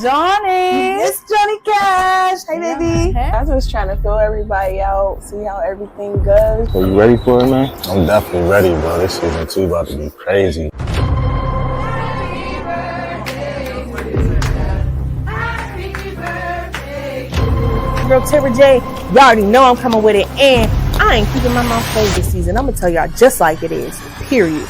Donny. It's Donny Kash. Hey, baby. I was just trying to fill everybody out, see how everything goes. So you ready for it, man? I'm definitely ready, bro. This season 2 about to be crazy. Girl, Tara J, y'all already know I'm coming with it, and I ain't keeping my mouth closed this season. I'm gonna tell y'all just like it is. Period.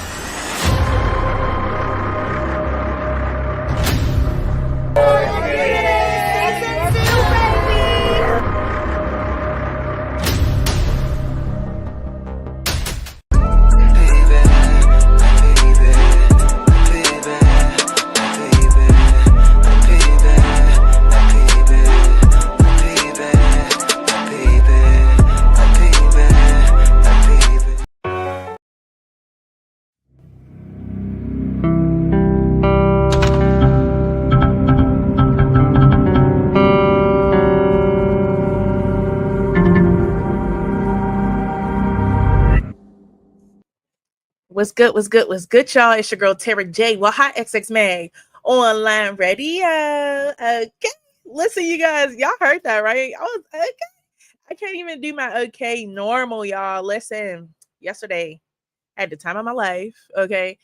What's good, y'all? It's your girl, Tara J. Well, HotxxMag Online Radio. Okay. Listen, you guys, y'all heard that, right? I was okay. I can't even do my okay normal, y'all. Listen, yesterday, I had the time of my life, okay?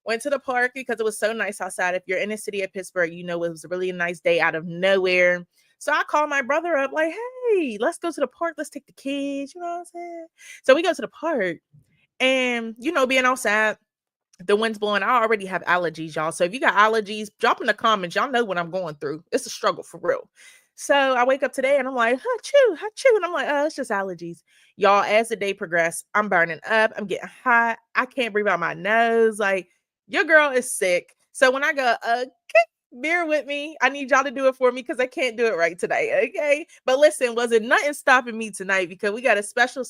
Went to the park because it was so nice outside. If you're in the city of Pittsburgh, you know it was a really nice day out of nowhere. So I called my brother up like, hey, let's go to the park. Let's take the kids, you know what I'm saying? So we go to the park. And, you know, being outside, the wind's blowing. I already have allergies, y'all. So if you got allergies, drop in the comments. Y'all know what I'm going through. It's a struggle for real. So I wake up today and I'm like, achoo. And I'm like, oh, it's just allergies. Y'all, as the day progressed, I'm burning up. I'm getting hot. I can't breathe out my nose. Like, your girl is sick. So when I go, okay, bear with me. I need y'all to do it for me because I can't do it right today, okay? But listen, wasn't nothing stopping me tonight because we got a special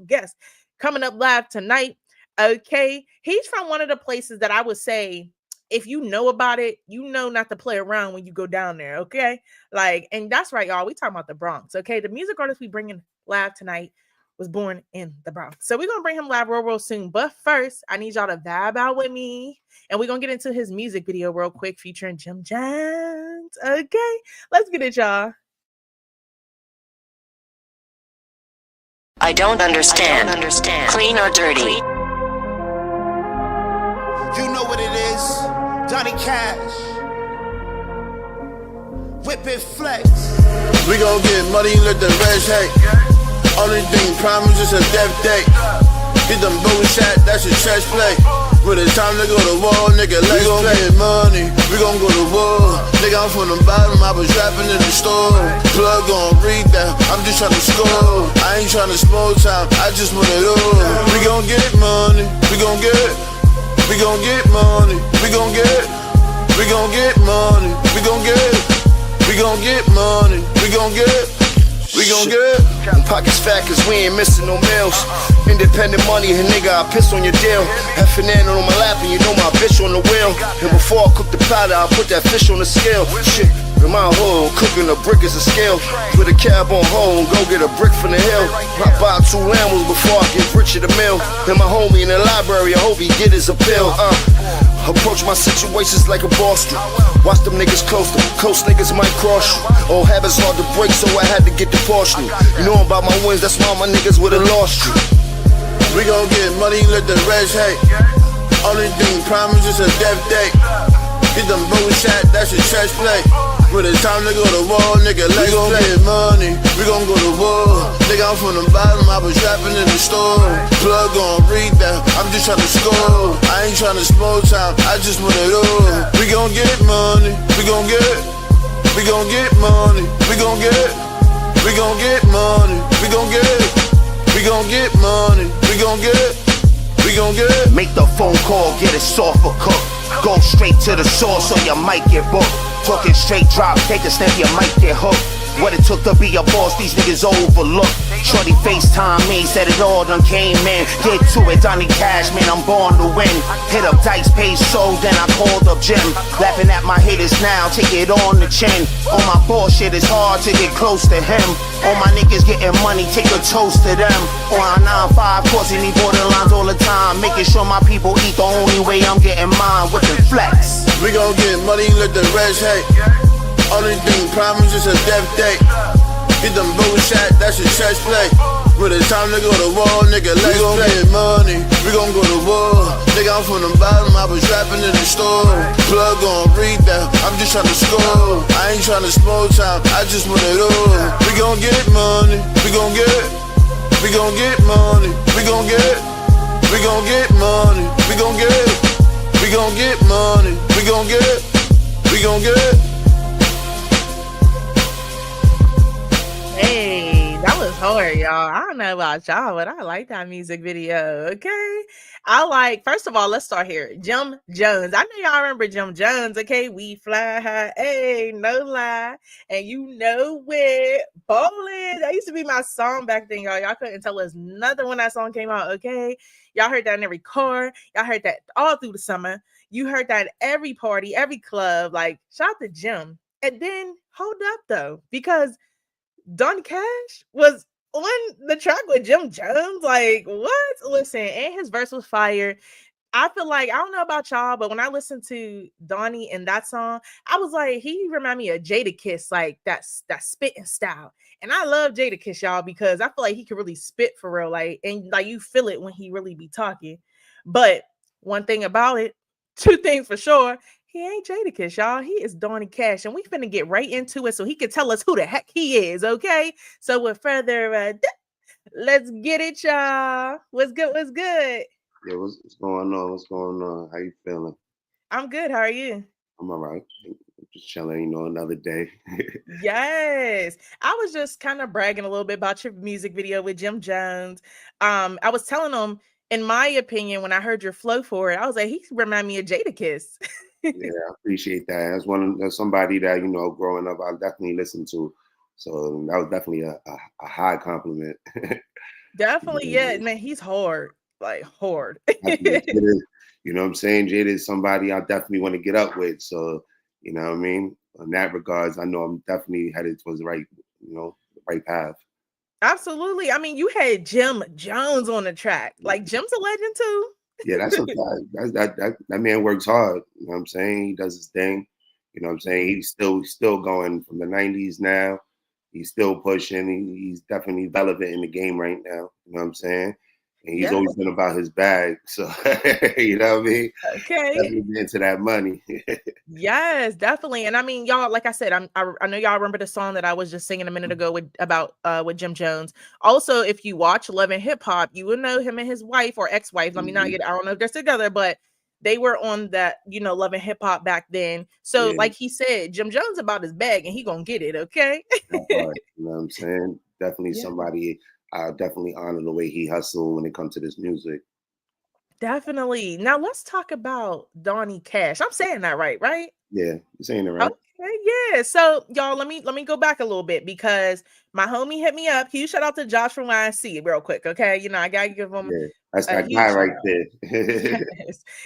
guest coming up live tonight, okay? He's from one of the places that I would say, if you know about it, you know not to play around when you go down there, okay? Like, and that's right, y'all. We talking about the Bronx, okay? The music artist we bringing live tonight was born in the Bronx. So we're going to bring him live real soon. But first, I need y'all to vibe out with me. And we're going to get into his music video real quick featuring Jim Jones. Okay, let's get it, y'all. I don't understand. Clean or dirty? You know what it is. Donny Kash. Whip it flex. We gon' get money, let the rest hate. Only thing promised is a death date. Get them bullshit, that's a chest play. When it's time to go to war, nigga, let's play. Get money, we gon' go to war. Nigga, I'm from the bottom, I was rapping in the store. Plug gon' read that, I'm just tryna score. I ain't tryna small time, I just want it all. We gon' get money, we gon' get money. We gon' get money, we gon' get money. We gon' get money, we gon' get. Them pockets fat cause we ain't missing no meals. Independent money, and nigga, I piss on your deal. Effing in on my lap and you know my bitch on the wheel. And before I cook the powder, I put that fish on the scale. Shit, in my hood, cooking a brick is a scale. Put a cab on hold and go get a brick from the hill. I buy 2 Lambos before I get rich at the mill. And my homie in the library, I hope he get his appeal. Approach my situations like a boss. Watch them niggas close, them coast niggas might cross you. Old habits hard to break, so I had to get the portion. You know about my wins, that's why my niggas would've lost you. We gon' get money, let the rest hate. Only thing promised is a death date. Get them bullshit, that's a chest play. When it's time to go to war, nigga, let's play. We gon' get money, we gon' go to war. Nigga, I'm from the bottom, I was rapping in the store. Plug gon' read that, I'm just tryna score. I ain't tryna small time, I just want it all. We gon' get money, we gon' get money. We gon' get money, we gon' get money. We gon' get. Make the phone call, get it soft or cook. Go straight to the source or you might get booked. Talking straight drop, take a step, you might get hooked. What it took to be a boss, these niggas overlook. Shorty FaceTime me, said it all done came in. Get to it, Donny Kash, man, I'm born to win. Hit up Dice Peso, then I called up Jim. Laughing at my haters now, take it on the chin. On my bullshit, it's hard to get close to him. All my niggas getting money, take a toast to them. On our 9-5, causing me borderlines all the time. Making sure my people eat the only way I'm getting mine, with the flex. We gon' get money, let the rest hate. Only thing promise is a death date. Get them bullshit, that's a chess play. When it's time to go to war, nigga, let's play. Get money, we gon' go to war. Nigga, I'm from the bottom, I was rapping in the store. Plug on, read that, I'm just trying to score. I ain't trying to small time, I just want it all. We gon' get money, we gon' get money, we gon' get money, we gon' get money, we gon' get. Hey, that was hard, y'all. I don't know about y'all, but I like that music video. Okay. First of all, let's start here. Jim Jones. I know y'all remember Jim Jones. Okay. We fly high. Hey, no lie. And you know where bowling. That used to be my song back then, y'all. Y'all couldn't tell us nothing when that song came out. Okay. Y'all heard that in every car. Y'all heard that all through the summer. You heard that at every party, every club. Like, shout out to Jim. And then hold up though, because Donny Kash was on the track with Jim Jones. Like, what? Listen, and his verse was fire. I feel like, I don't know about y'all, but when I listened to Donny in that song, I was like, he remind me of Jadakiss, like that spitting style. And I love Jadakiss, y'all, because I feel like he can really spit for real. Like, and like you feel it when he really be talking. But one thing about it, two things for sure. He ain't Jadakiss, y'all. He is Donny Kash, and we finna get right into it so he can tell us who the heck he is, okay? So with further ado, let's get it, y'all. What's good? What's good? Yeah, what's going on? What's going on? How you feeling? I'm good. How are you? I'm all right. Just chilling, another day. Yes. I was just kind of bragging a little bit about your music video with Jim Jones. I was telling him, in my opinion, when I heard your flow for it, I was like, he remind me of Jadakiss. Yeah, I appreciate that. That's somebody that, growing up, I definitely listened to. So that was definitely a high compliment. Definitely, yeah. Man, he's hard. Like, hard. You know what I'm saying? Jada is somebody I definitely want to get up with. So, you know what I mean? In that regards, I know I'm definitely headed towards the right, right path. Absolutely. I mean, you had Jim Jones on the track. Like, Jim's a legend too. Yeah, that's a fact. That man works hard. You know what I'm saying? He does his thing. You know what I'm saying? He's still going from the 90s now. He's still pushing. He's definitely relevant in the game right now. You know what I'm saying? And he's always been about his bag. So, you know what I mean? Okay. Definitely into that money. Yes, definitely. And I mean, y'all, like I said, I know y'all remember the song that I was just singing a minute ago with Jim Jones. Also, if you watch Love and Hip Hop, you will know him and his wife or ex-wife. Let me not get, I don't know if they're together, but they were on that, Love and Hip Hop back then. So like he said, Jim Jones about his bag and he gonna get it. Okay. You know what I'm saying? Definitely somebody I definitely honor the way he hustled when it comes to this music. Definitely. Now let's talk about Donny Kash. I'm saying that right? Yeah, you're saying it right. Okay, yeah. So y'all, let me go back a little bit because my homie hit me up. Huge shout out to Josh from YNC real quick. Okay, I gotta give him. Yeah, that's that guy right there.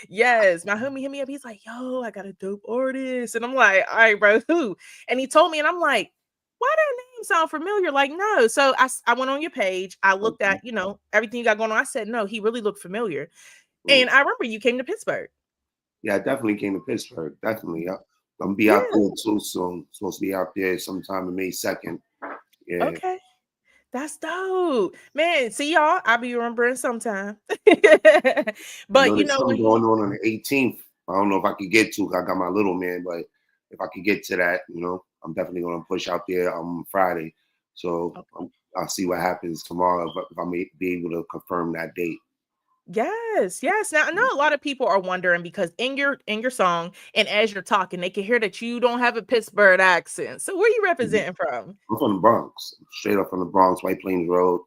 yes. My homie hit me up. He's like, "Yo, I got a dope artist," and I'm like, "All right, bro, who?" And he told me, and I'm like, why that name sound familiar? Like, no. So I went on your page. I looked at, everything you got going on. I said, no, he really looked familiar. And I remember you came to Pittsburgh. Yeah, I definitely came to Pittsburgh. Definitely. I'm going to be out there too soon. Supposed to be out there sometime on May 2nd. Yeah. Okay. That's dope. Man, see y'all. I'll be remembering sometime. But there's something going on the 18th. I don't know if I could get to. I got my little man, but if I could get to that, I'm definitely going to push out there on Friday. So I'll see what happens tomorrow if I may be able to confirm that date. Yes. Now I know a lot of people are wondering because in your song and as you're talking, they can hear that you don't have a Pittsburgh accent. So where are you representing from? I'm from the Bronx, straight up from the Bronx, White Plains Road.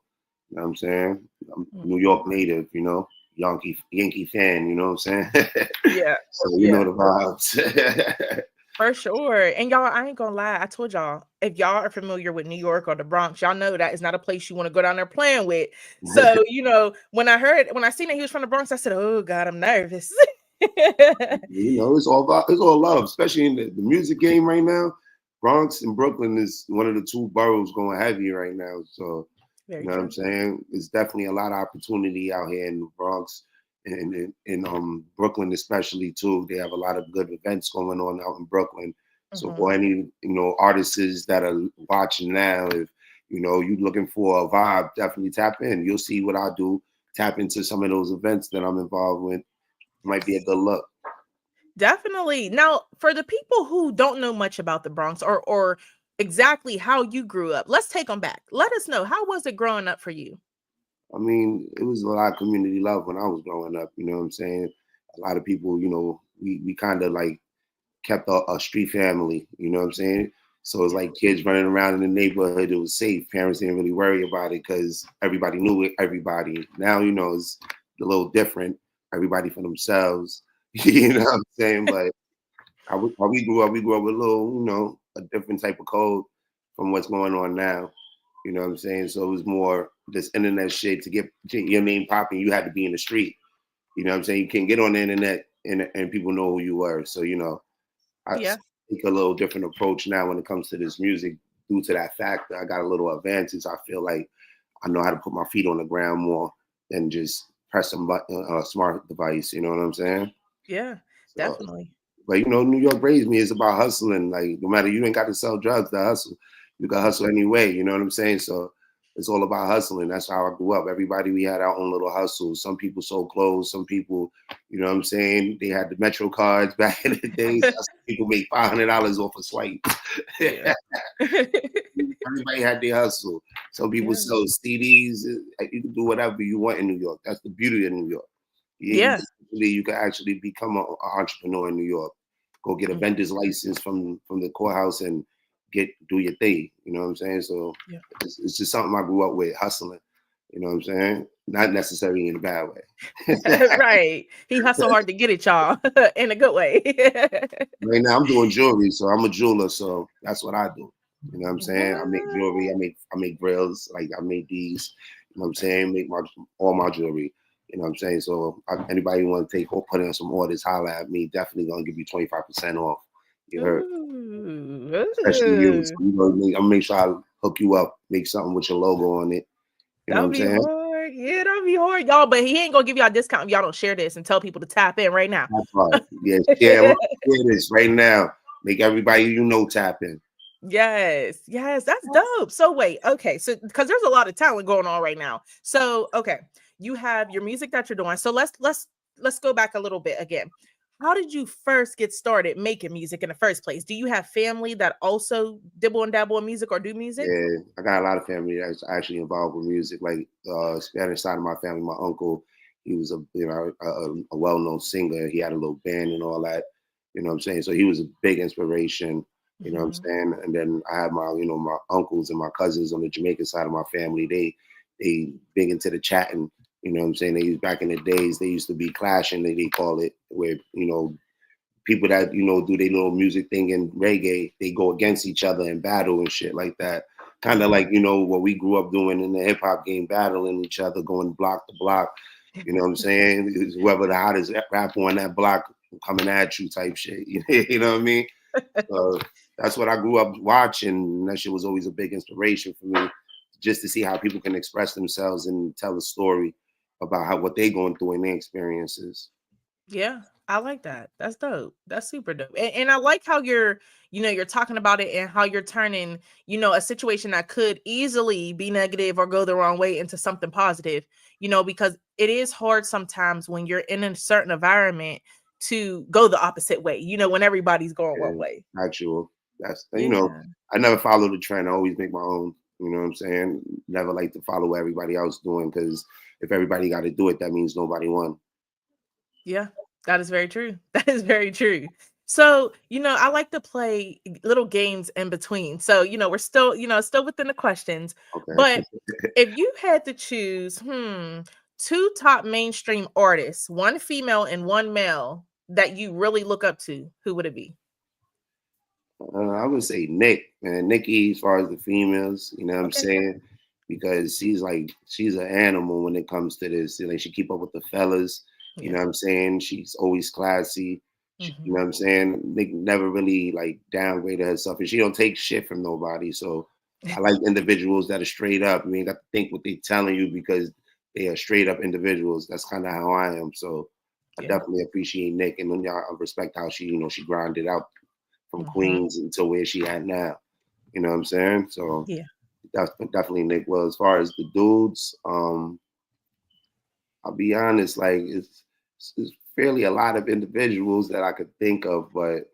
You know what I'm saying? I'm New York native, Yankee fan, you know what I'm saying? Yeah. So you know the vibes. For sure. And y'all, I ain't gonna lie. I told y'all, if y'all are familiar with New York or the Bronx, y'all know that is not a place you want to go down there playing with. So, when I seen that he was from the Bronx, I said, oh God, I'm nervous. It's all love, especially in the music game right now. Bronx and Brooklyn is one of the two boroughs going heavy right now. So, Very what I'm saying? There's definitely a lot of opportunity out here in the Bronx and in Brooklyn especially too. They have a lot of good events going on out in Brooklyn. So for any artists that are watching now, if you're looking for a vibe, definitely tap in. You'll see what I do. Tap into some of those events that I'm involved with. Might be a good look. Definitely. Now, for the people who don't know much about the Bronx or exactly how you grew up, let's take them back. Let us know, how was it growing up for you? I mean, it was a lot of community love when I was growing up. You know what I'm saying? A lot of people, we kind of like kept a street family. You know what I'm saying? So it's like kids running around in the neighborhood. It was safe. Parents didn't really worry about it because everybody knew it. Everybody now, it's a little different. Everybody for themselves. You know what I'm saying? But how we grew up with a little, a different type of code from what's going on now. You know what I'm saying? So it was more this internet shit to get your name popping. You had to be in the street. You know what I'm saying? You can't get on the internet and people know who you were. So, I take a little different approach now when it comes to this music due to that fact that I got a little advantage. I feel like I know how to put my feet on the ground more than just press a smart device. You know what I'm saying? Yeah, definitely. But New York raised me. It's about hustling. Like no matter, you ain't got to sell drugs to hustle. You got to hustle anyway. You know what I'm saying? So it's all about hustling. That's how I grew up. Everybody, we had our own little hustles. Some people sold clothes. Some people, you know what I'm saying? They had the Metro cards back in the days. Some people made $500 off a swipe. Yeah. Everybody had their hustle. Some people sold CDs. You can do whatever you want in New York. That's the beauty of New York. You can actually become an entrepreneur in New York. Go get a vendor's license from the courthouse and do your thing. You know what I'm saying? So it's just something I grew up with, hustling. You know what I'm saying? Not necessarily in a bad way. Right. He hustled hard to get it, y'all, in a good way. Right now I'm doing jewelry, so I'm a jeweler, so that's what I do. You know what I'm saying? I make jewelry, I make grills, like I make these, you know what I'm saying? Make all my jewelry. You know what I'm saying? So anybody want to take or put in some orders, holler at me. Definitely gonna give you 25% off. You heard? Especially you. So I'm gonna make sure I hook you up, make something with your logo on it. You know what I'm saying? Hard. Yeah, that'll be hard, y'all. But he ain't gonna give y'all a discount if y'all don't share this and tell people to tap in right now. That's right. Yeah, share this right now. Make everybody tap in. Yes, that's dope. So wait, okay, so because there's a lot of talent going on right now. So okay, you have your music that you're doing. So let's go back a little bit again. How did you first get started making music in the first place? Do you have family that also dibble and dabble in music or do music? Yeah, I got a lot of family that's actually involved with music. Like Spanish side of my family, my uncle, he was a well-known singer. He had a little band and all that. You know what I'm saying? So he was a big inspiration. You know what I'm saying? And then I have my uncles and my cousins on the Jamaican side of my family. They big into the chatting. You know what I'm saying? Back in the days, they used to be clashing, they call it, where, people that, do their little music thing in reggae, they go against each other and battle and shit like that. Kind of like, what we grew up doing in the hip hop game, battling each other, going block to block. You know what I'm saying? Whoever the hottest rapper on that block coming at you type shit. You know what I mean? So that's what I grew up watching. And that shit was always a big inspiration for me, just to see how people can express themselves and tell a story about what they going through and their experiences. Yeah, I like that. That's dope. That's super dope. And I like how you're talking about it and how you're turning, a situation that could easily be negative or go the wrong way into something positive, because it is hard sometimes when you're in a certain environment to go the opposite way, when everybody's going one way. Actual. That's, I never follow the trend. I always make my own, you know what I'm saying? Never like to follow what everybody else doing, because if everybody got to do it, that means nobody won. Yeah, that is very true. That is very true. So, I like to play little games in between. So, we're still, still within the questions. Okay. But if you had to choose, two top mainstream artists, one female and one male that you really look up to, who would it be? I would say Nick, man. Nikki, as far as the females, you know what I'm Okay. saying? Because she's an animal when it comes to this. Like she keep up with the fellas, you know Yeah. what I'm saying? She's always classy. You Mm-hmm. know what I'm saying? Nick never really like downgraded herself, and she don't take shit from nobody. So I like individuals that are straight up. You ain't got to think what they telling you because they are straight up individuals. That's kind of how I am. So I Yeah. definitely appreciate Nick, and then I respect how she grinded out from Mm-hmm. Queens until where she at now. You know what I'm saying? So Yeah. that's definitely Nick. Well, as far as the dudes, I'll be honest, like it's fairly a lot of individuals that I could think of, but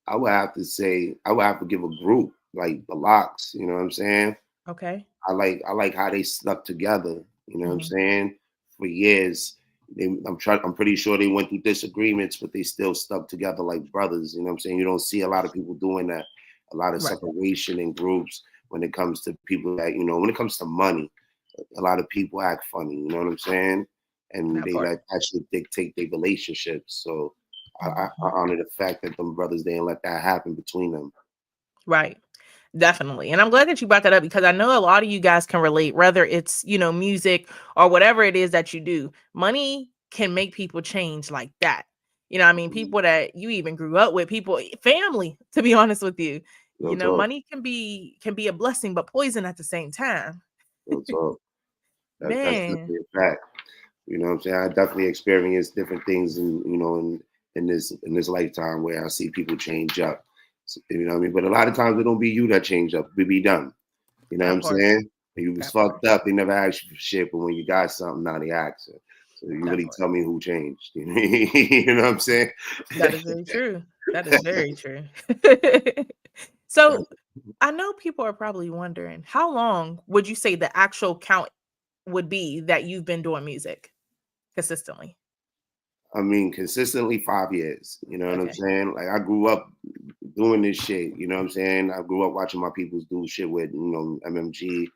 I would have to say I would have to give a group like the Locks. You know what I'm saying? Okay. I like how they stuck together. You know what I'm Mm-hmm. saying? For years, I'm pretty sure they went through disagreements, but they still stuck together like brothers. You know what I'm saying? You don't see a lot of people doing that. A lot of Right. separation in groups when it comes to people that when it comes to money. A lot of people act funny. You know what I'm saying? And That they part. like actually dictate their relationships. So I Mm-hmm. honor the fact that them brothers didn't let that happen between them. Right. Definitely. And I'm glad that you brought that up because I know a lot of you guys can relate, whether it's, music or whatever it is that you do. Money can make people change like that. I mean, Mhm. people that you even grew up with, people, family, to be honest with you. Real talk. Money can be a blessing, but poison at the same time. Real talk. That's Man. definitely a fact. You know what I'm saying? I definitely experienced different things in this lifetime where I see people change up. So, you know what I mean? But a lot of times it don't be you that change up. We be them. You know what That I'm part. saying? When you was That part. fucked up, they never asked you for shit, but when you got something, now they ask you. So you That really part. tell me who changed. You know what I'm saying? That is very true. That is very true. So I know people are probably wondering, how long would you say the actual count would be that you've been doing music consistently? I mean, consistently 5 years. You know what I'm Okay. saying? Like I grew up doing this shit. You know what I'm saying? I grew up watching my peoples do shit with MMG,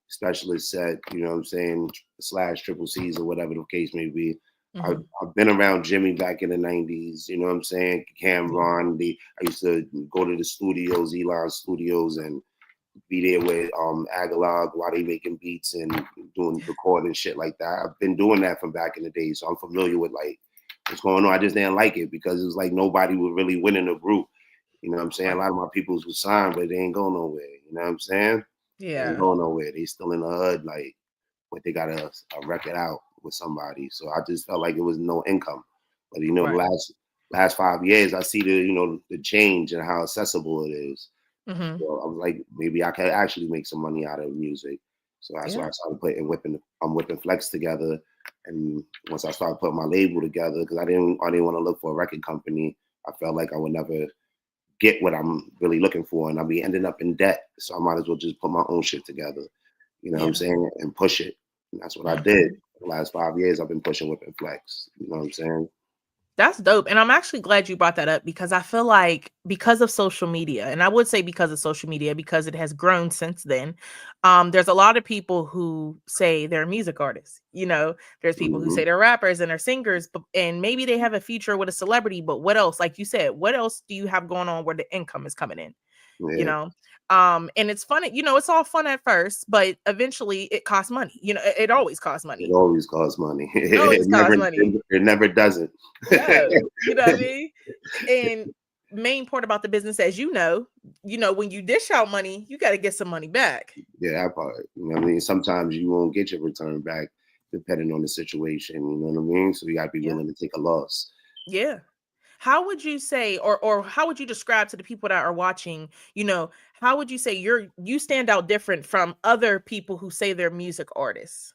Specialist Set. You know what I'm saying? Slash Triple C's or whatever the case may be. Hmm. I've been around Jimmy back in the '90s. You know what I'm saying? Yeah. Cameron. I used to go to the studios, Elon Studios, and be there with Aguilar while they making beats and doing recording shit like that. I've been doing that from back in the day, so I'm familiar with like what's going on. I just didn't like it because it was like nobody would really win in the group. You know what I'm saying? A Right. lot of my peoples was signed, but they ain't go nowhere. You know what I'm saying? They ain't Yeah. go nowhere. They still in the hood, like, but they got a record out with somebody. So I just felt like it was no income. But the Right. last 5 years, I see the change and how accessible it is. Hmm. So I was like, maybe I could actually make some money out of music. So that's why Yeah. I started whipping Flex together. And once I started putting my label together, because I didn't want to look for a record company. I felt like I would never get what I'm really looking for, and I'll be ending up in debt. So I might as well just put my own shit together. You know what I'm Yeah. saying? And push it. And that's what I did. Hmm. The last 5 years, I've been pushing Whipping Flex. You know what I'm saying? That's dope. And I'm actually glad you brought that up because I feel like because of social media, and I would say because of social media, because it has grown since then, there's a lot of people who say they're music artists. There's people who Hmm. say they're rappers and they're singers, and maybe they have a feature with a celebrity, but what else? Like you said, what else do you have going on where the income is coming in? you Yeah, know and it's funny, it's all fun at first, but eventually it costs money. It always costs it money. always costs money. It always costs money. It never doesn't. Yeah, you know what I mean? And main part about the business, as when you dish out money, you got to get some money back. Yeah, that part. You know what I mean? Sometimes you won't get your return back depending on the situation. You know what I mean? So you gotta be Yeah. willing to take a loss. Yeah. How would you say, or how would you describe to the people that are watching, how would you say you stand out different from other people who say they're music artists?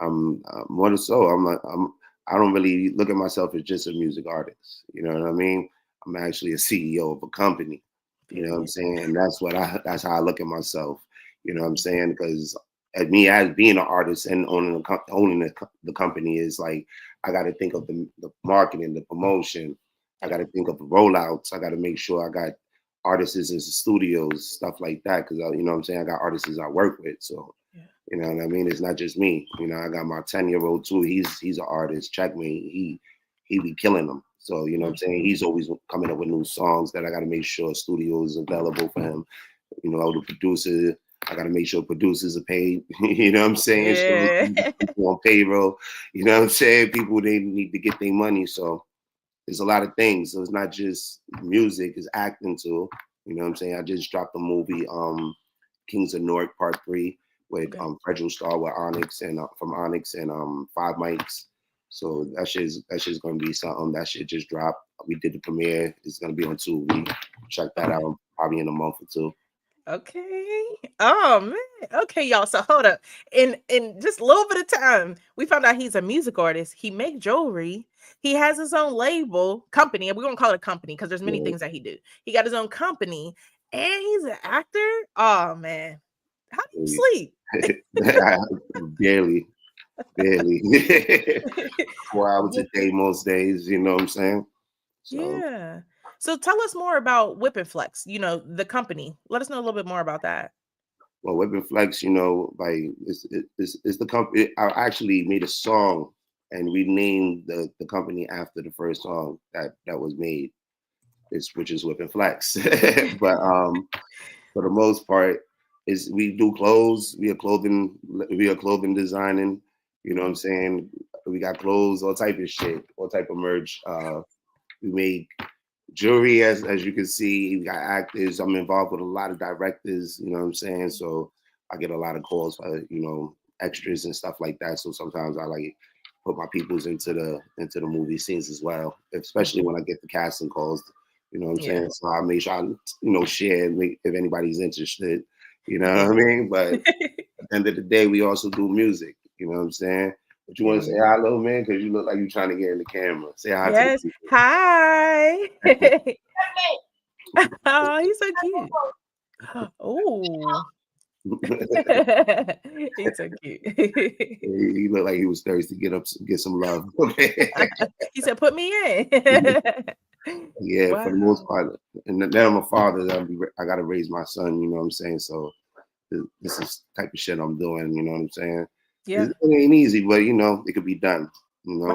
More so, I don't really look at myself as just a music artist. You know what I mean? I'm actually a CEO of a company. You know what I'm Period. saying? And that's how I look at myself. You know what I'm saying? Because at me as being an artist and owning the company is like I got to think of the marketing, the promotion. I got to think of the rollouts. I got to make sure I got artists in the studios, stuff like that. Because you know what I'm saying? I got artists I work with, so. Yeah. You know what I mean? It's not just me. I got my 10-year-old too. He's an artist. Checkmate. He be killing them. So, you know what I'm saying? He's always coming up with new songs that I got to make sure studio is available for him. You know, the producer, I got to make sure producers are paid. You know what I'm saying? Yeah. So people on payroll, you know what I'm saying? People, they need to get their money. So there's a lot of things. So it's not just music, it's acting too. You know what I'm saying? I just dropped a movie, Kings of Newark Part 3 with Federal Star with Onyx and from Onyx and 5 Mics. So that shit's gonna be something. That shit just dropped. We did the premiere. It's gonna be on Tubi. Check that out probably in a month or two. Okay. Oh man. Okay, y'all. So hold up. In just a little bit of time, we found out he's a music artist. He make jewelry. He has his own label company, and we're gonna call it a company because there's many things that he do. He got his own company, and he's an actor. Oh man, how do you sleep? Barely. 4 hours a day most days. You know what I'm saying? So. Yeah. So tell us more about Whip and Flex, you know, the company. Let us know a little bit more about that. Well, Whip and Flex, you know, like it's the company. I actually made a song and we named the company after the first song that was made, which is Whip and Flex. But for the most part, is we do clothes. We are clothing designing. You know what I'm saying? We got clothes, all type of shit, all type of merch. We make jewelry, as you can see. We got actors. I'm involved with a lot of directors, you know what I'm saying? So I get a lot of calls for, you know, extras and stuff like that. So sometimes I like put my peoples into the movie scenes as well, especially when I get the casting calls, you know what I'm saying? So I make sure I, you know, share if anybody's interested, you know what I mean? But at the end of the day, we also do music, you know what I'm saying? But you want to say hello, man? Because you look like you're trying to get in the camera. Say hi to the people. Hi. Oh, he's so cute. Oh. He's so cute. He looked like he was thirsty to get some love. He said, "Put me in." Yeah, wow. For the most part. And now I'm a father. I got to raise my son. You know what I'm saying? So this is the type of shit I'm doing. You know what I'm saying? Yeah, it ain't easy, but you know it could be done. You know,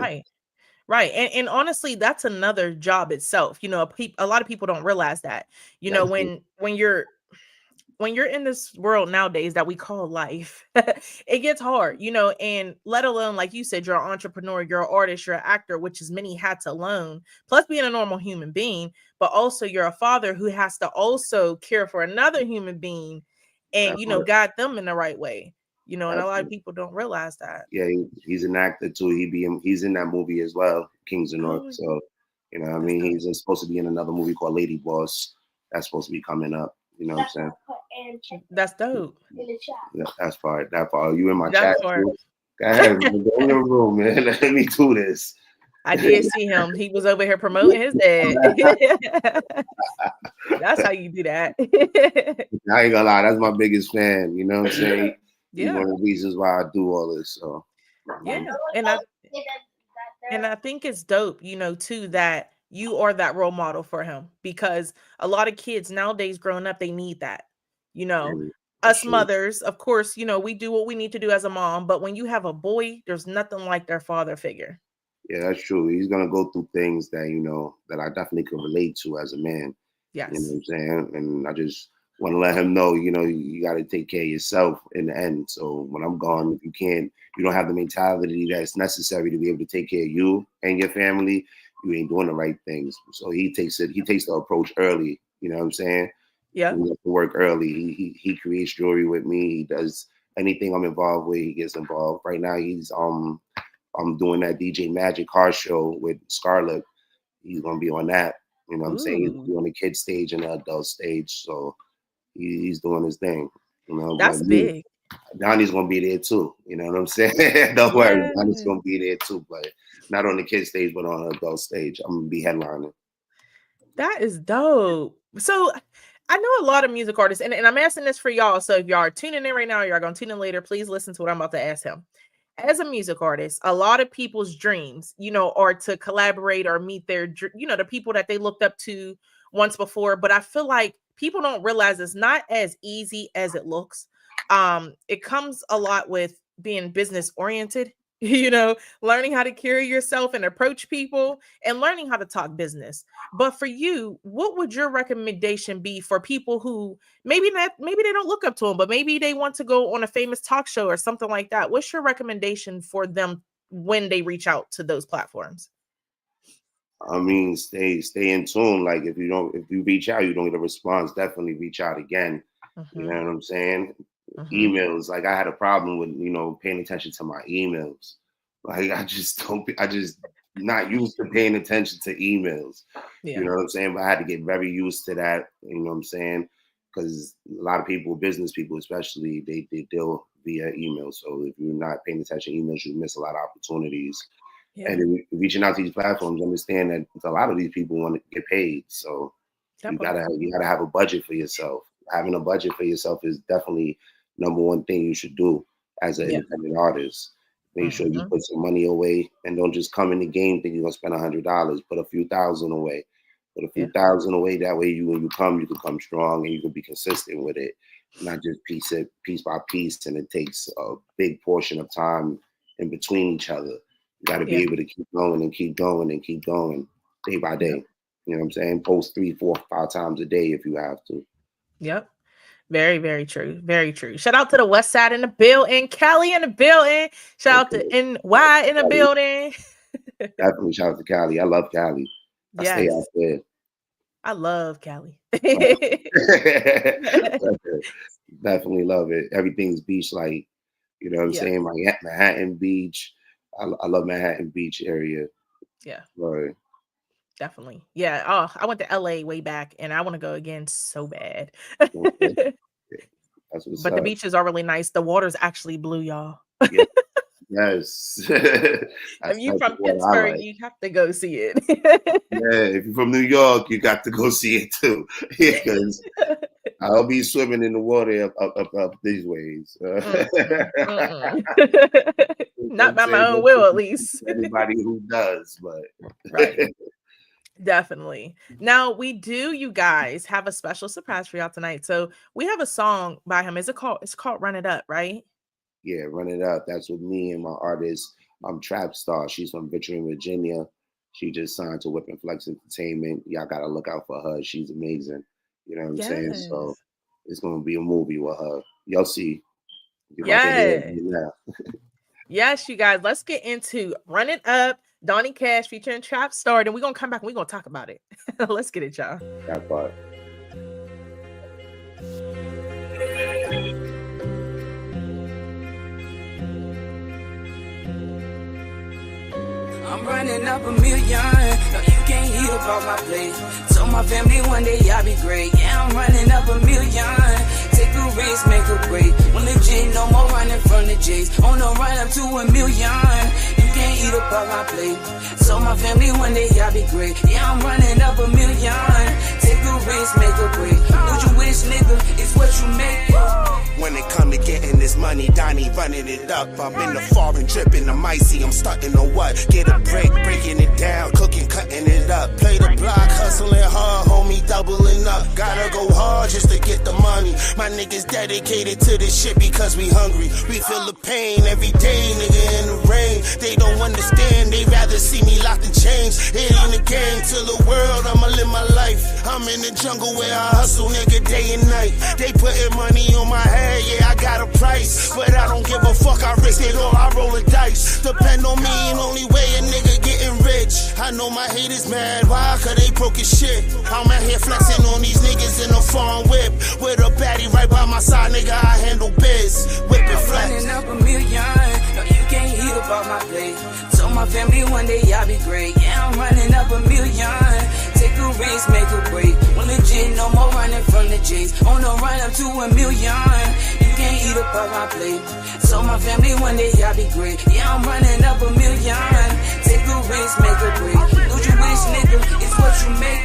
right. And honestly, that's another job itself. You know, a lot of people don't realize that. You know, when you're in this world nowadays that we call life, it gets hard, you know, and let alone, like you said, you're an entrepreneur, you're an artist, you're an actor, which is many hats alone, plus being a normal human being, but also you're a father who has to also care for another human being and, you know, guide them in the right way, you know, and a lot of people don't realize that. Yeah, he's an actor too. He's in that movie as well, Kings of Newark. So, you know what I mean? He's supposed to be in another movie called Lady Boss. That's supposed to be coming up. You know what I'm saying? That's dope. Yeah, that part. You in my chat? Go ahead, go in the room, man. Let me do this. I did see him. He was over here promoting his dad. That's how you do that. I ain't gonna lie, that's my biggest fan. You know what I'm saying? Yeah. He's one of the reasons why I do all this. So yeah, and I think it's dope, you know, too, that you are that role model for him, because a lot of kids nowadays growing up, they need that, you know. Us mothers, of course, you know, we do what we need to do as a mom, but when you have a boy, there's nothing like their father figure. Yeah, that's true. He's gonna go through things that, you know, that I definitely can relate to as a man. Yes. You know what I'm saying? And I just want to let him know, you know, you got to take care of yourself in the end. So when I'm gone, if you don't have the mentality that's necessary to be able to take care of you and your family, you ain't doing the right things. So he takes the approach early. You know what I'm saying? Yeah. We have to work early. He creates jewelry with me. He does anything I'm involved with. He gets involved. Right now, I'm doing that DJ Magic car show with Scarlett. He's gonna be on that. You know what I'm saying? He's on the kid stage and the adult stage. So he's doing his thing. You know, that's big. Donny's gonna be there too. You know what I'm saying? Don't worry, Donny's gonna be there too, but not on the kid stage, but on the adult stage. I'm gonna be headlining. That is dope. So I know a lot of music artists, and I'm asking this for y'all. So if y'all are tuning in right now, y'all gonna tune in later, please listen to what I'm about to ask him. As a music artist, a lot of people's dreams, you know, are to collaborate or meet their, you know, the people that they looked up to once before. But I feel like people don't realize it's not as easy as it looks. It comes a lot with being business oriented. learning how to carry yourself and approach people and learning how to talk business. But for you, what would your recommendation be for people who maybe they don't look up to them, but maybe they want to go on a famous talk show or something like that? What's your recommendation for them when they reach out to those platforms? I mean, stay in tune. Like if you reach out, you don't get a response, definitely reach out again. You know what I'm saying? Emails, like I had a problem with, paying attention to my emails. Like I just not used to paying attention to emails. You know what I'm saying? But I had to get very used to that, you know what I'm saying? Because a lot of people, business people especially, they deal via email. So if you're not paying attention to emails, you miss a lot of opportunities. Yeah. And reaching out to these platforms, understand that a lot of these people want to get paid. So you gotta have a budget for yourself. Having a budget for yourself is definitely number one thing you should do as an independent artist. Make sure you put some money away and don't just come in the game thinking you're gonna spend $100. Put a few thousand away. Put a few thousand away. That way, when you can come strong and you can be consistent with it, not just piece by piece. And it takes a big portion of time in between each other. You got to be able to keep going and keep going and keep going day by day. You know what I'm saying? Post 3, 4, 5 times a day if you have to. Yep. Very, very true. Very true. Shout out to the West Side in the building, Cali in the building. Shout out to NY in the building. Definitely shout out to Cali. I love Cali. I stay out there. I love Cali. Definitely love it. Everything's beach like, you know what I'm saying? Manhattan Beach. I love Manhattan Beach area. Yeah. Right. Definitely. Yeah. Oh, I went to LA way back and I want to go again so bad. Okay. But the beaches are really nice. The water's actually blue, y'all. Yes. If you're from Pittsburgh, you have to go see it. If you're from New York, you got to go see it too. Because I'll be swimming in the water up these ways. Not by my own will, at least. Anybody who does, but right. Definitely. Now we do, you guys, have a special surprise for y'all tonight. So we have a song by him. It's called Run It Up, right? Yeah, Run It Up. That's with me and my artist, Trap Star. She's from Richmond, Virginia. She just signed to Whip and Flex Entertainment. Y'all gotta look out for her. She's amazing. You know what I'm saying? So it's gonna be a movie with her. Y'all see. Yes, you guys. Let's get into Run It Up. Donny Kash featuring Trap Star. Then we're gonna come back and we're gonna talk about it. Let's get it, y'all. That part. I'm running up $1 million. No, you can't eat up off my plate. So my family one day I'll be great. Yeah, I'm running up $1 million. Take a risk, make a break. When legit, no more running from the J's. On the run up to $1 million. You can't eat up off my plate. So my family one day I'll be great. Yeah, I'm running up $1 million. Take a risk, make a break. What you wish, nigga, is what you make. When it come to getting this money, Donny running it up. I'm in the foreign dripping, I'm icy, I'm starting to what? Get a break, breaking it down, cooking, cutting it up. Play the block, hustling hard, homie, doubling up. Gotta go hard just to get the money. My niggas dedicated to this shit because we hungry. We feel the pain every day, nigga, in the rain. They don't understand, they rather see me locked in chains. It ain't a game to the world, I'ma live my life. I'm in the jungle where I hustle, nigga, day and night. They putting money on my head. Yeah, I got a price, but I don't give a fuck, I risk it all, I roll the dice. Depend on me, and only way a nigga getting rich. I know my haters mad, why? Cause they broke as shit. I'm out here flexing on these niggas in a foreign whip. With a baddie right by my side, nigga, I handle biz. Whip and flex. Running up $1 million, no, you can't eat up off my plate. So my family one day I'll be great. Yeah, I'm running up $1 million. Take a risk, make a break. When legit, no more running from the J's. On the run up to $1 million. You can't eat up off my plate. So my family one day I'll be great. Yeah, I'm running up $1 million. Take a risk, make a break. Don't you wish, nigga, it's what you make.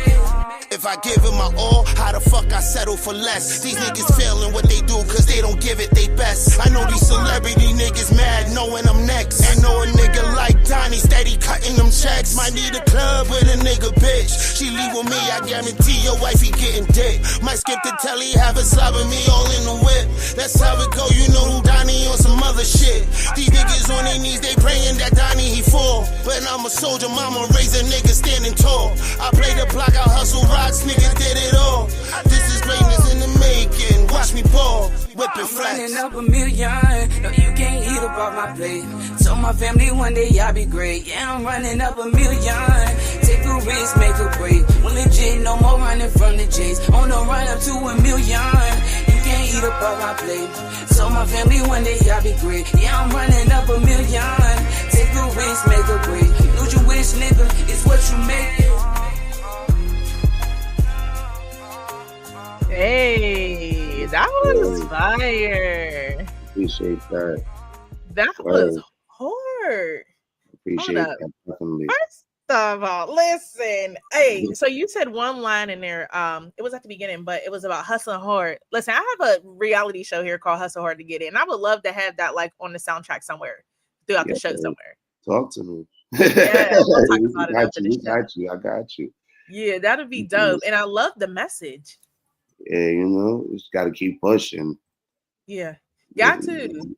If I I give it my all, how the fuck I settle for less? These niggas failing what they do cause they don't give it they best. I know these celebrity niggas mad knowing I'm next. Ain't know a nigga like Donny steady cutting them checks. Might need a club with a nigga bitch. She leave with me, I guarantee your wifey getting dick. Might skip the telly, have it slobbing me all in the whip. That's how it go, you know who Donny on some other shit. These niggas on their knees, they praying that Donny he fall. But I'm a soldier, mama raise a nigga standing tall. I play the block, I hustle rocks, niggas did it all. This is greatness in the making, watch me ball, whipping flex. Running up a million, no you can't eat up off my plate. Told my family one day I'll be great. Yeah, I'm running up a million. Take a risk, make a break. When legit, no more running from the J's. On the run up to a million. You can't eat up off my plate. Told my family one day I'll be great. Yeah, I'm running up a million. Take a risk, make a break. Know you wish, nigga, it's what you make. Hey, that was fire. Appreciate that. That was hard. Appreciate that, definitely. First of all, listen. Hey, so you said one line in there. It was at the beginning, but it was about hustling hard. Listen, I have a reality show here called Hustle Hard to Get In. I would love to have that like on the soundtrack somewhere throughout the show somewhere. Talk to me. Yeah, we'll talk about it after the show. I got you. Yeah, that'd be dope. And I love the message. Yeah, you know, just gotta keep pushing. Yeah, got to.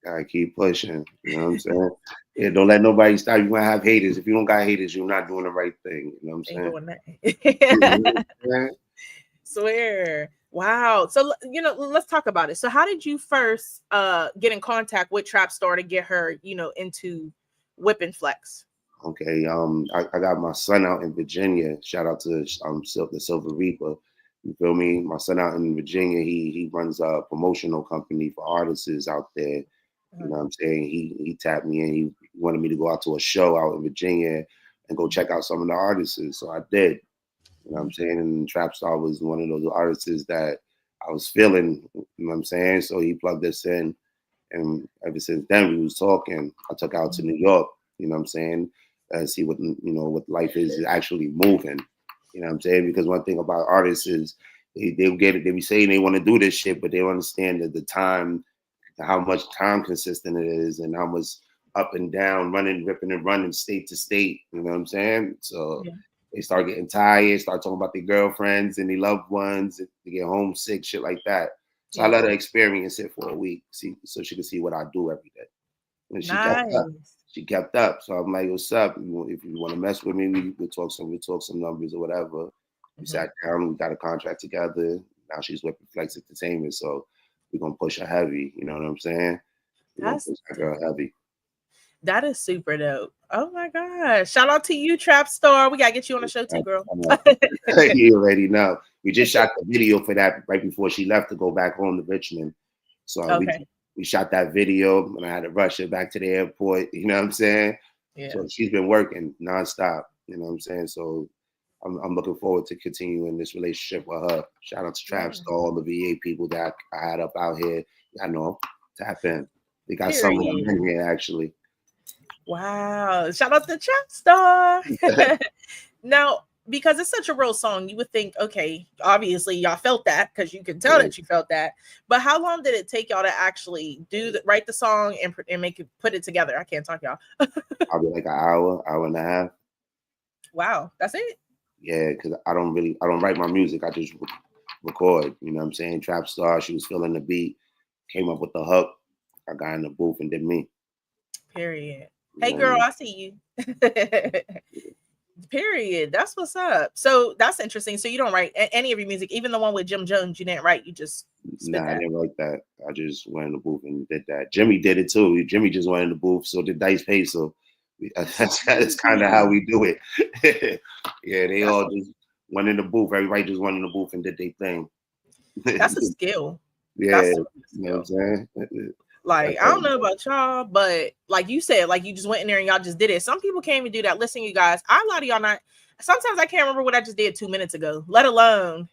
Gotta keep pushing. You know what I'm saying? Yeah, don't let nobody stop. You're gonna have haters. If you don't got haters, you're not doing the right thing. You know what I'm saying? Doing Swear. Wow. So you know, let's talk about it. So how did you first get in contact with Trap Star to get her, you know, into whipping flex? Okay. I got my son out in Virginia. Shout out to the Silver Reaper. You feel me? My son out in Virginia, he runs a promotional company for artists out there. You know what I'm saying? He tapped me in. He wanted me to go out to a show out in Virginia and go check out some of the artists. So I did. You know what I'm saying? And Trap Star was one of those artists that I was feeling. You know what I'm saying? So he plugged us in. And ever since then, we was talking. I took out to New York, you know what I'm saying? See what, you know, what life is actually moving. You know what I'm saying? Because one thing about artists is they'll get it. They be saying they want to do this shit, but they don't understand that the time, how much time consistent it is and how much up and down, ripping and running state to state. You know what I'm saying? So they start getting tired, start talking about their girlfriends and their loved ones. They get homesick, shit like that. So I let her experience it for a week, so she could see what I do every day. And she kept up. So I'm like, what's up? If you want to mess with me, we'll talk some numbers or whatever. We sat down, we got a contract together. Now she's with Flex Entertainment, so we're gonna push her heavy. You know what I'm saying? That's push that girl heavy. That is super dope. Oh my gosh. Shout out to you, Trap Star. We gotta get you on the show too, girl. You already know. We just shot the video for that right before she left to go back home to Richmond. So we shot that video and I had to rush her back to the airport. You know what I'm saying? Yeah. So she's been working nonstop. You know what I'm saying? So I'm looking forward to continuing this relationship with her. Shout out to Trap Star, all the VA people that I had up out here. I know, tap in. They got some of them in here actually. Wow. Shout out to Trap Star. Now, because it's such a real song, you would think, okay, obviously y'all felt that because you can tell that you felt that. But how long did it take y'all to actually write the song and make it, put it together? I can't talk, y'all. Probably like an hour and a half. Wow, that's it? Yeah, because I don't write my music. I just record. You know what I'm saying? Trap Star, she was feeling the beat, came up with the hook. I got in the booth and did me. Period. Hey, girl, I see you. Period. That's what's up. So that's interesting. So you don't write any of your music, even the one with Jim Jones. You didn't write. You just I didn't write that. I just went in the booth and did that. Jimmy did it too. Jimmy just went in the booth. So did Dice Peso. That's kind of how we do it. Yeah, they all just went in the booth. Everybody just went in the booth and did their thing. That's a skill. Yeah, you know what I'm saying. Like, I don't know about y'all, but like you said, like you just went in there and y'all just did it. Some people can't even do that. Listen, you guys, a lot of y'all not. Sometimes I can't remember what I just did 2 minutes ago, let alone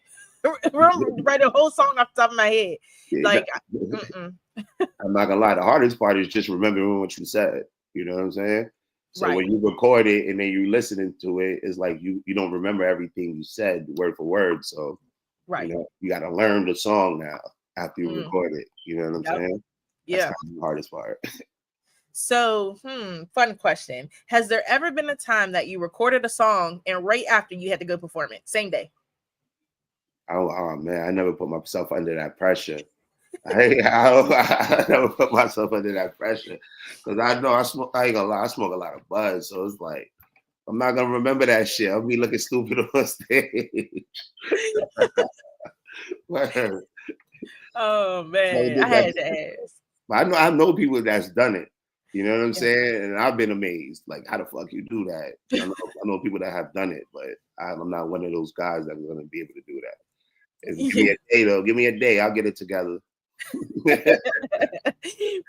write a whole song off the top of my head. Like, I'm not gonna lie. The hardest part is just remembering what you said. You know what I'm saying? So when you record it and then you listening to it, it's like you don't remember everything you said word for word. So you know, you got to learn the song now after you record it. You know what I'm saying? That's kind of the hardest part. So, fun question. Has there ever been a time that you recorded a song and right after you had to go perform it, same day? Oh man, I never put myself under that pressure. I never put myself under that pressure because I know I smoke. I ain't gonna lie, I smoke a lot of buzz, so it's like I'm not gonna remember that shit. I'll be looking stupid on stage. Oh man, I had to ask. But I know people that's done it. You know what I'm saying? And I've been amazed. Like, how the fuck you do that? I know people that have done it, but I'm not one of those guys that's gonna be able to do that. Give me a day though. Give me a day. I'll get it together.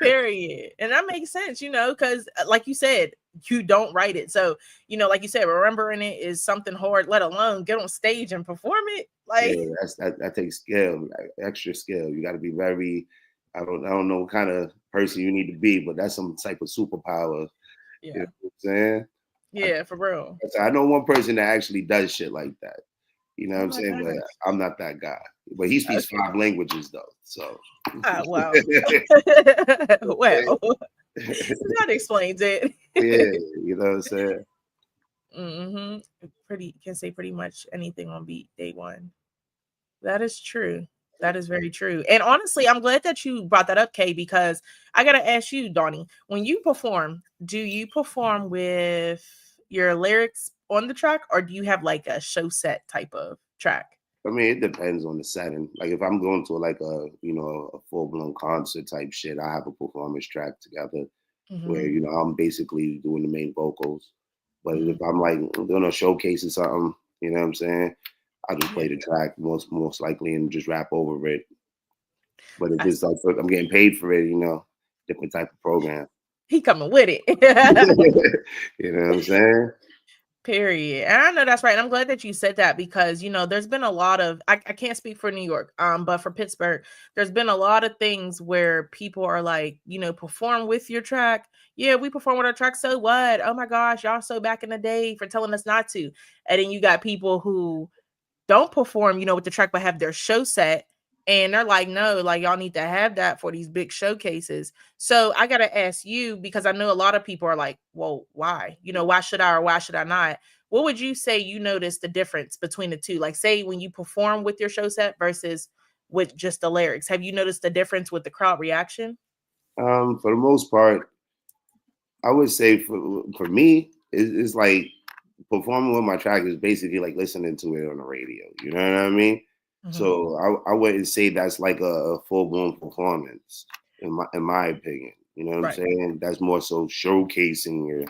Period. And that makes sense, you know, because like you said, you don't write it. So, you know, like you said, remembering it is something hard, let alone get on stage and perform it. Like, yeah, that takes skill, like, extra skill. You got to be very, I don't know what kind of person you need to be, but that's some type of superpower. Yeah. You know what I'm saying? Yeah, for real. I know one person that actually does shit like that. You know what I'm saying? But I'm not that guy. But he speaks 5 languages though. So wow. Well, that explains it. Yeah, you know what I'm saying? Can say pretty much anything on beat day one. That is true. That is very true. And honestly, I'm glad that you brought that up, Kay, because I gotta ask you, Donny, when you perform, do you perform with your lyrics on the track, or do you have like a show set type of track? I mean, it depends on the setting. Like if I'm going to like a full-blown concert type shit, I have a performance track together where I'm basically doing the main vocals. But if I'm like doing a showcase or something, you know what I'm saying, I just play the track most likely and just rap over it. But if it's like I'm getting paid for it, different type of program. He coming with it. You know what I'm saying? Period. And I know that's right. And I'm glad that you said that because, there's been a lot of, I can't speak for New York, but for Pittsburgh, there's been a lot of things where people are like, perform with your track. Yeah, we perform with our track. So what? Oh my gosh, y'all so back in the day for telling us not to. And then you got people who don't perform, with the track, but have their show set. And they're like, no, like y'all need to have that for these big showcases. So I got to ask you, because I know a lot of people are like, well, why? Why should I or why should I not? What would you say you notice the difference between the two? Like say when you perform with your show set versus with just the lyrics, have you noticed the difference with the crowd reaction? For the most part, I would say for me, it's like performing with my track is basically like listening to it on the radio. You know what I mean? So I wouldn't say that's like a full-blown performance in my opinion. You know what I'm saying? That's more so showcasing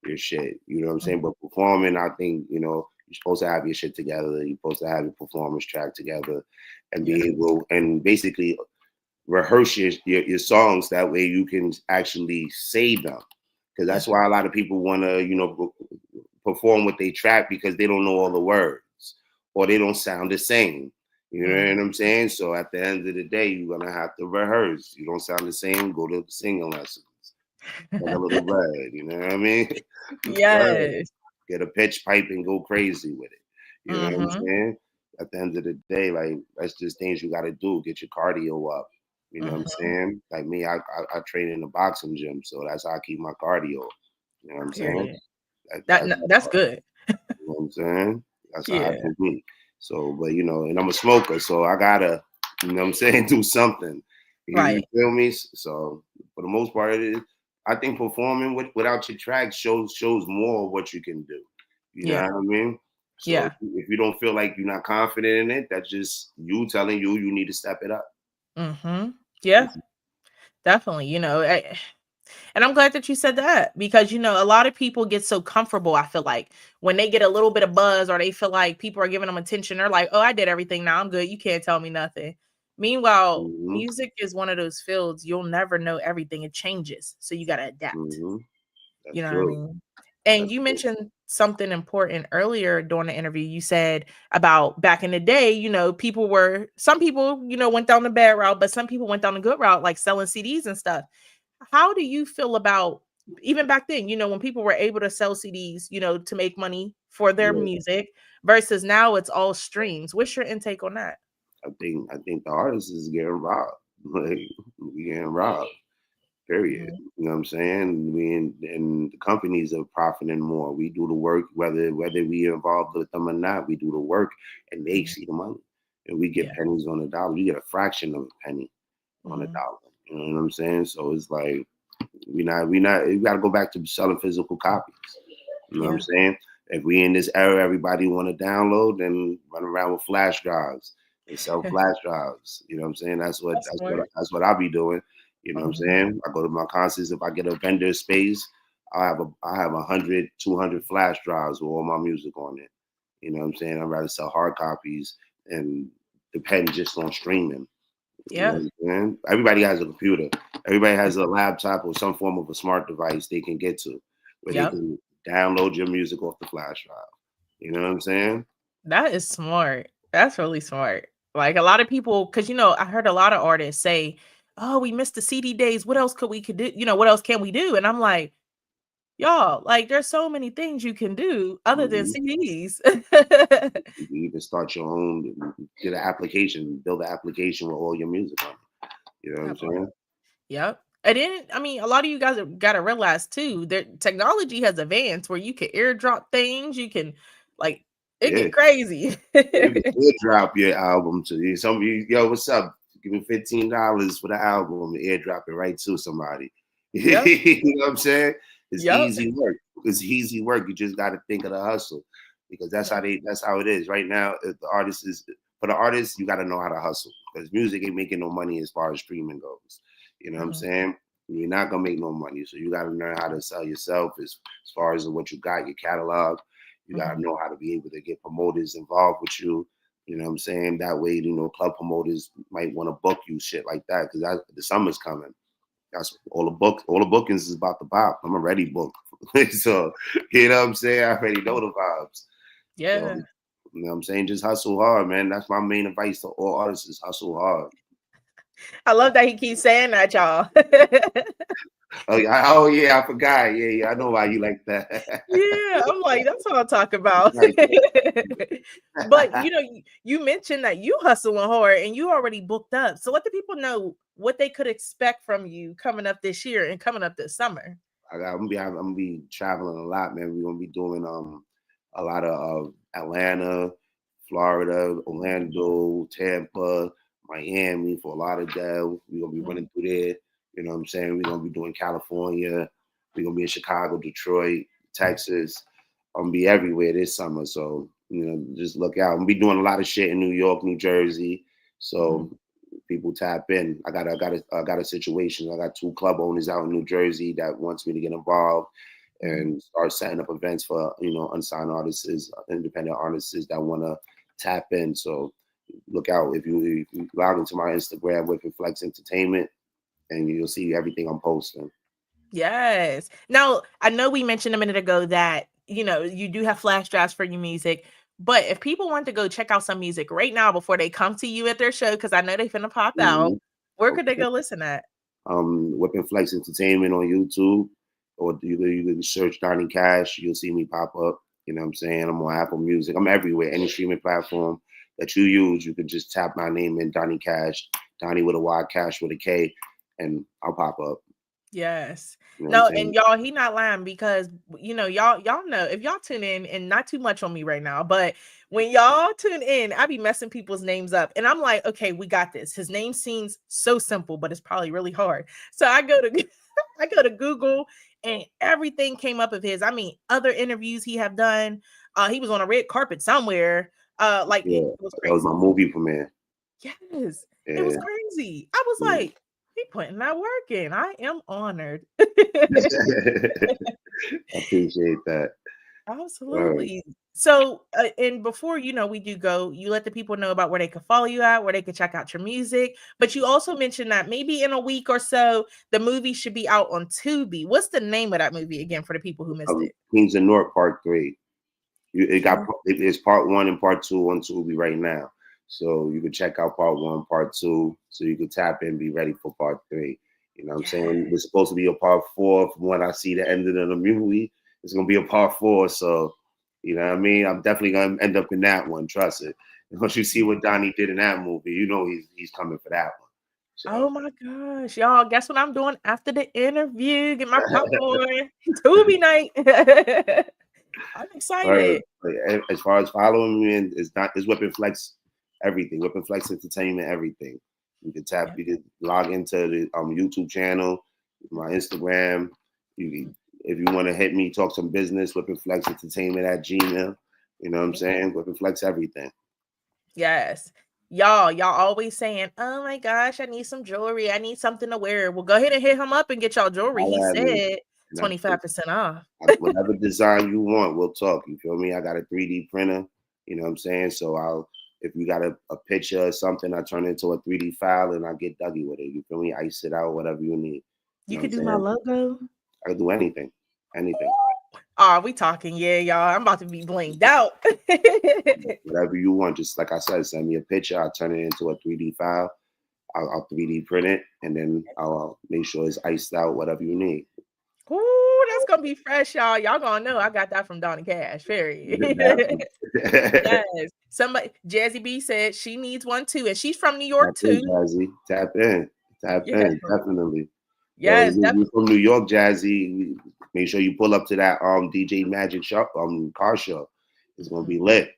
your shit. You know what I'm saying? But performing, I think, you're supposed to have your shit together. You're supposed to have your performance track together and be able and basically rehearse your songs. That way you can actually say them. Because that's why a lot of people want to, perform with their track because they don't know all the words or they don't sound the same. You know what I'm saying? So at the end of the day, you're going to have to rehearse. You don't sound the same, go to singing lessons. Get a little red, you know what I mean? Yes. Get a pitch pipe and go crazy with it. You know what I'm saying? At the end of the day, like, that's just things you got to do. Get your cardio up. You know what I'm saying? Like me, I train in a boxing gym, so that's how I keep my cardio. You know what I'm saying? That's good. You know what I'm saying? That's how I do me. So, but and I'm a smoker, so I gotta, do something. You feel me? So for the most part, I think performing without your track shows more of what you can do. You know what I mean? So if you don't feel like you're not confident in it, that's just you telling you need to step it up. Yeah, definitely. And I'm glad that you said that because, a lot of people get so comfortable. I feel like when they get a little bit of buzz or they feel like people are giving them attention, they're like, oh, I did everything. Now I'm good. You can't tell me nothing. Meanwhile, music is one of those fields. You'll never know everything. It changes. So you got to adapt. You know what I mean? And you mentioned something important earlier during the interview. You said about back in the day, some people, went down the bad route, but some people went down the good route, like selling CDs and stuff. How do you feel about even back then, when people were able to sell CDs, to make money for their Yeah. music versus now it's all streams. What's your intake on that? I think the artist is getting robbed. Like, we getting robbed. Period. Mhm. You know what I'm saying? And the companies are profiting more. We do the work, whether we are involved with them or not. We do the work, and they see the money, and we get Yeah. pennies on the dollar. You get a fraction of a penny on a Mhm. dollar. You know what I'm saying? So it's like we not. We got to go back to selling physical copies. You know what I'm Yeah. saying? If we in this era, everybody want to download, then run around with flash drives and sell flash drives. You know what I'm saying? That's That's smart. what I'll be doing. You know what I'm Mhm. saying? I go to my concerts. If I get a vendor space, I have 100, 200 flash drives with all my music on it. You know what I'm saying? I'd rather sell hard copies and depend just on streaming. You know Yeah. what I'm saying? Everybody has a computer. Everybody has a laptop or some form of a smart device they can get to where they Yep. can download your music off the flash drive. You know what I'm saying? That is smart. That's really smart. Like a lot of people, because I heard a lot of artists say, "Oh, we missed the CD days. What else could do? What else can we do?" And I'm like, y'all, like there's so many things you can do other than Mhm. CDs. You can even start your own, get an application, build an application with all your music on it. You know what I'm That part. saying? Yep. And then, I mean, a lot of you guys have got to realize too that technology has advanced where you can airdrop things. You can, like, it Yeah. get crazy. You can airdrop your album to you. Some of you, yo, what's up? Give me $15 for the album and airdrop it right to somebody. Yep. You know what I'm saying? It's Yep. easy work. It's easy work. You just got to think of the hustle because that's how it is right now. If the artist is for the artist, you got to know how to hustle because music ain't making no money as far as streaming goes. You know what I'm Mhm. saying? You're not gonna make no money, so you got to learn how to sell yourself as far as what you got, your catalog. You got to Mhm. know how to be able to get promoters involved with you. You know what I'm saying? That way, club promoters might want to book you, shit like that, because the summer's coming. That's all the bookings is about to pop. I'm already booked. So, you know what I'm saying? I already know the vibes. So, Yeah. you know what I'm saying? Just hustle hard, man. That's my main advice to all artists is hustle hard. I love that he keeps saying that, y'all. Oh yeah, I forgot. Yeah, I know why you like that. Yeah, I'm like, that's what I'm talking about. Right. But you mentioned that you hustling hard and you already booked up. So let the people know what they could expect from you coming up this year and coming up this summer. I'm gonna be traveling a lot, man. We're gonna be doing a lot of Atlanta, Florida, Orlando, Tampa, Miami, Fort Lauderdale. We're gonna be running through there. You know what I'm saying? We're gonna be doing California. We're gonna be in Chicago, Detroit, Texas. I'm gonna be everywhere this summer. So, just look out. I'm gonna be doing a lot of shit in New York, New Jersey. So people tap in. I got a situation. I got 2 club owners out in New Jersey that wants me to get involved and start setting up events for unsigned artists, independent artists that want to tap in. So look out if you log into my Instagram with Flex Entertainment, and you'll see everything I'm posting. Yes. Now, I know we mentioned a minute ago that, you do have flash drives for your music, but if people want to go check out some music right now before they come to you at their show, because I know they finna pop out, Mhm. where could they Okay. go listen at? Whipping Flex Entertainment on YouTube, or you can search Donny Kash. You'll see me pop up. You know what I'm saying? I'm on Apple Music. I'm everywhere. Any streaming platform that you use, you can just tap my name in, Donny Kash, Donny with a Y, Cash with a K, and I'll pop up. Yes. You know what I'm No, saying? and y'all, he not lying because y'all know if y'all tune in and not too much on me right now, but when y'all tune in, I be messing people's names up, and I'm like, okay, we got this. His name seems so simple, but it's probably really hard. So I go to I go to Google, and everything came up of his. I mean, other interviews he have done. He was on a red carpet somewhere. Like it Yeah, was that was my crazy. movie premiere. Yes, it was Yeah. crazy. I was Mm. like, he putting that work in. I am honored. I appreciate that. Absolutely. So, and before we do go, you let the people know about where they can follow you at, where they can check out your music. But you also mentioned that maybe in a week or so, the movie should be out on Tubi. What's the name of that movie again for the people who missed it? Kings of North Part 3. King. It's Part 1 and Part 2 on Tubi right now. So you can check out Part 1, Part 2, so you can tap in, be ready for Part 3. You know what I'm saying? It's supposed to be a part 4 from when I see the ending of the movie. It's gonna be a part 4. So, you know what I mean? I'm definitely gonna end up in that one, trust it. And once you see what Donnie did in that movie, you know he's coming for that one. So. Oh my gosh, y'all! Guess what I'm doing after the interview? Get my popcorn. Tubi night. I'm excited. As far as following me, it's Weapon Flex, everything. Weapon Flex Entertainment, everything. You can tap. You can log into the YouTube channel, my Instagram. If you want to hit me, talk some business. Weapon Flex Entertainment at Gmail. You know what I'm saying? Weapon Flex everything. Yes. Y'all always saying, oh my gosh, I need some jewelry. I need something to wear. Well, go ahead and hit him up and get y'all jewelry. He said 25% off. Whatever design you want, we'll talk. You feel me? I got a 3D printer. You know what I'm saying? So if you got a picture or something, I turn it into a 3D file and I get Dougie with it. You feel me? Ice it out, whatever you need. You could do my logo. I can do anything. Oh, we talking, yeah, y'all. I'm about to be blinged out. Whatever you want, just like I said, send me a picture. I'll turn it into a 3D file. I'll 3D print it, and then I'll make sure it's iced out. Whatever you need. Ooh, that's gonna be fresh, y'all. Y'all gonna know I got that from Donny Kash. Period. Yes. Somebody, Jazzy B said she needs one too, and she's from New York too. Jazzy, tap in, definitely. Yes, you're from New York, Jazzy. Make sure you pull up to that DJ Magic shop car show. It's gonna be lit.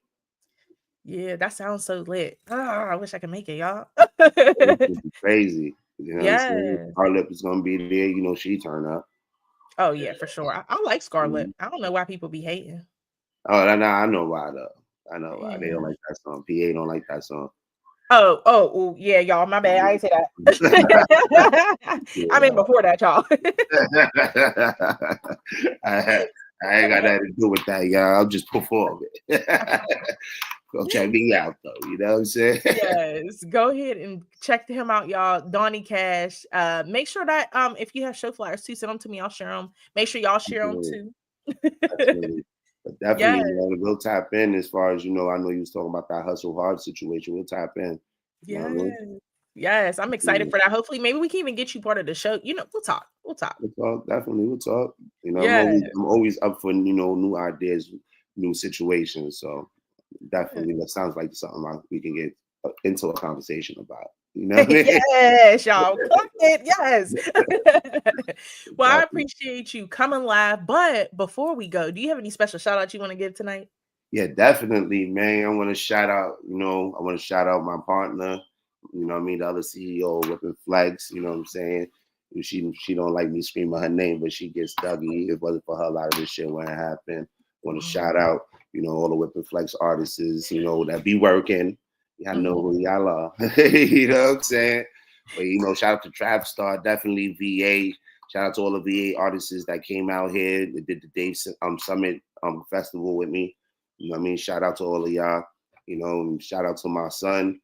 Yeah, that sounds so lit. Oh, I wish I could make it, y'all. It's crazy. You know what I'm saying? Scarlett is gonna be there. You know, she turn up. Oh yeah, for sure. I like Scarlett. I don't know why people be hating. Oh, I know why though. I know why they don't like that song. PA don't like that song. Oh, yeah, y'all. My bad. I ain't say that. I mean before that, y'all. I ain't got nothing to do with that, y'all. I'm just performing. Go check me out though. You know what I'm saying? Yes. Go ahead and check him out, y'all. Donny Kash. Make sure that if you have show flyers too, send them to me. I'll share them. Make sure y'all share them too. Definitely, man. We'll tap in as far as I know you was talking about that hustle hard situation. We'll tap in. Yes, I'm excited for that. Hopefully, maybe we can even get you part of the show. We'll talk. Definitely, we'll talk. I'm always up for new ideas, new situations. So definitely, that sounds like something we can get into a conversation about. You know what I mean? Yes, y'all. Yes. Well, I appreciate you coming live. But before we go, do you have any special shout outs you want to give tonight? Yeah, definitely, man. I want to shout out, my partner, the other CEO of Weapon Flex, you know what I'm saying? She don't like me screaming her name, but she gets Dougie. If it wasn't for her, a lot of this shit wouldn't happen. I want to shout out, all the Weapon Flex artists, that be working. I know who y'all are. You know what I'm saying? But, shout out to Trap Star, definitely VA. Shout out to all the VA artists that came out here. They did the Dave Summit festival with me. You know what I mean? Shout out to all of y'all. Shout out to my son.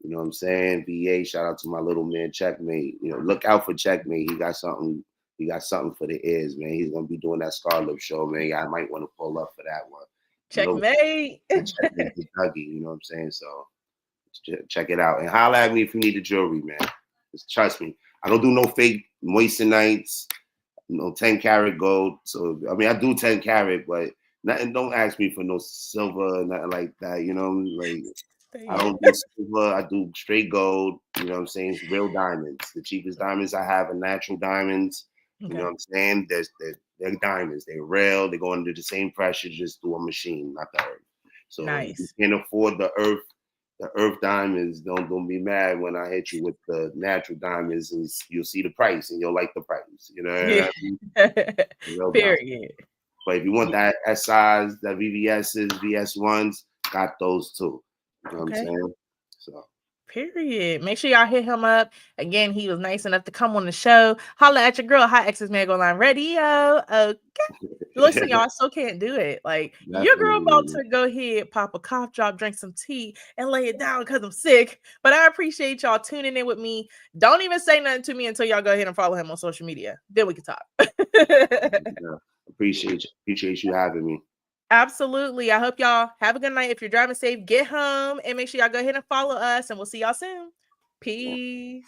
You know what I'm saying? VA, shout out to my little man, Checkmate. Look out for Checkmate. He got something for the ears, man. He's gonna be doing that Scarlet show, man. I might want to pull up for that one. Checkmate. Checkmate to Dougie, you know what I'm saying? So check it out. And holler at me if you need the jewelry, man. Just trust me. I don't do no fake moissanites, 10 karat gold. So I do 10 karat, but nothing. Don't ask me for no silver, nothing like that. I don't do silver. I do straight gold. You know what I'm saying? It's real diamonds. The cheapest diamonds I have are natural diamonds. Okay. You know what I'm saying? They're diamonds. They're real. They go under the same pressure just through a machine, not the earth. So if you can't afford the earth diamonds, don't be mad when I hit you with the natural diamonds, and you'll see the price and you'll like the price. You know what I mean? Period. But if you want that S size, that VVS's, VS1s, got those too. You know what I'm saying? So. Period. Make sure y'all hit him up. Again, he was nice enough to come on the show. Holla at your girl, HotxxMagOnlineRadio. Okay. Listen, y'all, I still can't do it. Your girl about to go ahead, pop a cough drop, drink some tea, and lay it down because I'm sick. But I appreciate y'all tuning in with me. Don't even say nothing to me until y'all go ahead and follow him on social media. Then we can talk. Appreciate you having me. Absolutely. I hope y'all have a good night. If you're driving safe, get home and make sure y'all go ahead and follow us, and we'll see y'all soon. Peace.